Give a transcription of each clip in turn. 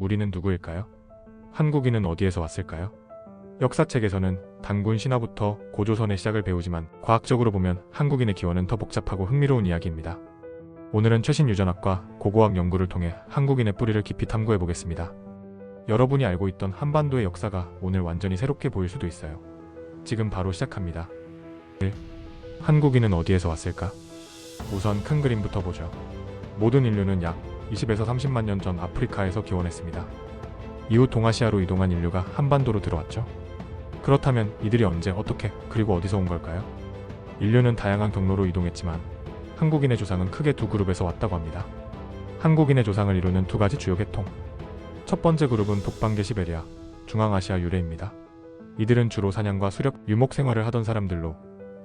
우리는 누구일까요? 한국인은 어디에서 왔을까요? 역사책에서는 단군 신화부터 고조선의 시작을 배우지만 과학적으로 보면 한국인의 기원은 더 복잡하고 흥미로운 이야기입니다. 오늘은 최신 유전학과 고고학 연구를 통해 한국인의 뿌리를 깊이 탐구해 보겠습니다. 여러분이 알고 있던 한반도의 역사가 오늘 완전히 새롭게 보일 수도 있어요. 지금 바로 시작합니다. 1. 한국인은 어디에서 왔을까? 우선 큰 그림부터 보죠. 모든 인류는 약 20에서 30만 년 전 아프리카에서 기원했습니다. 이후 동아시아로 이동한 인류가 한반도로 들어왔죠. 그렇다면 이들이 언제, 어떻게, 그리고 어디서 온 걸까요? 인류는 다양한 경로로 이동했지만 한국인의 조상은 크게 두 그룹에서 왔다고 합니다. 한국인의 조상을 이루는 두 가지 주요 계통. 첫 번째 그룹은 북방계 시베리아, 중앙아시아 유래입니다. 이들은 주로 사냥과 수렵, 유목 생활을 하던 사람들로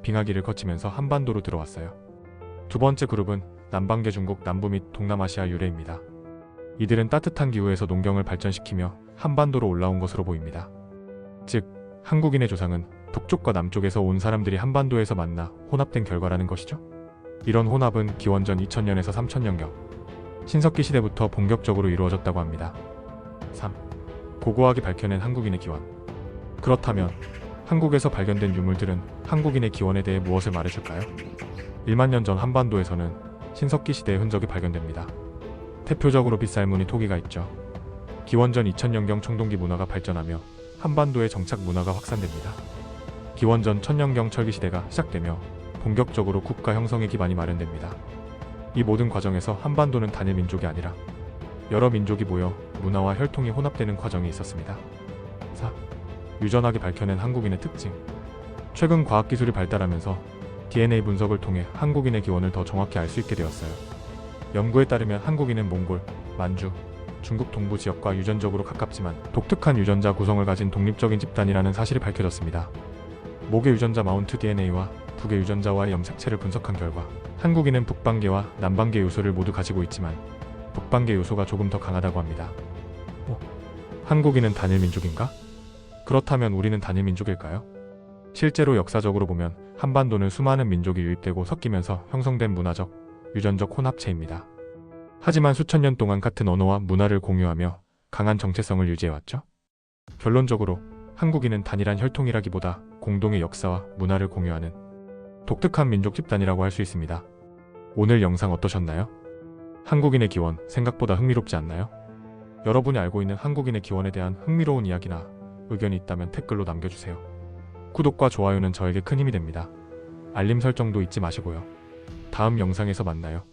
빙하기를 거치면서 한반도로 들어왔어요. 두 번째 그룹은 남방계 중국 남부 및 동남아시아 유래입니다. 이들은 따뜻한 기후에서 농경을 발전시키며 한반도로 올라온 것으로 보입니다. 즉, 한국인의 조상은 북쪽과 남쪽에서 온 사람들이 한반도에서 만나 혼합된 결과라는 것이죠. 이런 혼합은 기원전 2000년에서 3000년경 신석기 시대부터 본격적으로 이루어졌다고 합니다. 3. 고고학이 밝혀낸 한국인의 기원. 그렇다면 한국에서 발견된 유물들은 한국인의 기원에 대해 무엇을 말해줄까요? 1만 년 전 한반도에서는 신석기 시대의 흔적이 발견됩니다. 대표적으로 빗살무늬 토기가 있죠. 기원전 2000년경 청동기 문화가 발전하며 한반도의 정착 문화가 확산됩니다. 기원전 1000년경 철기 시대가 시작되며 본격적으로 국가 형성의 기반이 마련됩니다. 이 모든 과정에서 한반도는 단일 민족이 아니라 여러 민족이 모여 문화와 혈통이 혼합되는 과정이 있었습니다. 4. 유전학이 밝혀낸 한국인의 특징. 최근 과학기술이 발달하면서 DNA 분석을 통해 한국인의 기원을 더 정확히 알 수 있게 되었어요. 연구에 따르면 한국인은 몽골, 만주, 중국 동부 지역과 유전적으로 가깝지만 독특한 유전자 구성을 가진 독립적인 집단이라는 사실이 밝혀졌습니다. 목의 유전자 마운트 DNA와 북의 유전자와의 염색체를 분석한 결과 한국인은 북방계와 남방계 요소를 모두 가지고 있지만 북방계 요소가 조금 더 강하다고 합니다. 한국인은 단일 민족인가? 그렇다면 우리는 단일 민족일까요? 실제로 역사적으로 보면 한반도는 수많은 민족이 유입되고 섞이면서 형성된 문화적, 유전적 혼합체입니다. 하지만 수천 년 동안 같은 언어와 문화를 공유하며 강한 정체성을 유지해왔죠. 결론적으로 한국인은 단일한 혈통이라기보다 공동의 역사와 문화를 공유하는 독특한 민족 집단이라고 할 수 있습니다. 오늘 영상 어떠셨나요? 한국인의 기원 생각보다 흥미롭지 않나요? 여러분이 알고 있는 한국인의 기원에 대한 흥미로운 이야기나 의견이 있다면 댓글로 남겨주세요. 구독과 좋아요는 저에게 큰 힘이 됩니다. 알림 설정도 잊지 마시고요. 다음 영상에서 만나요.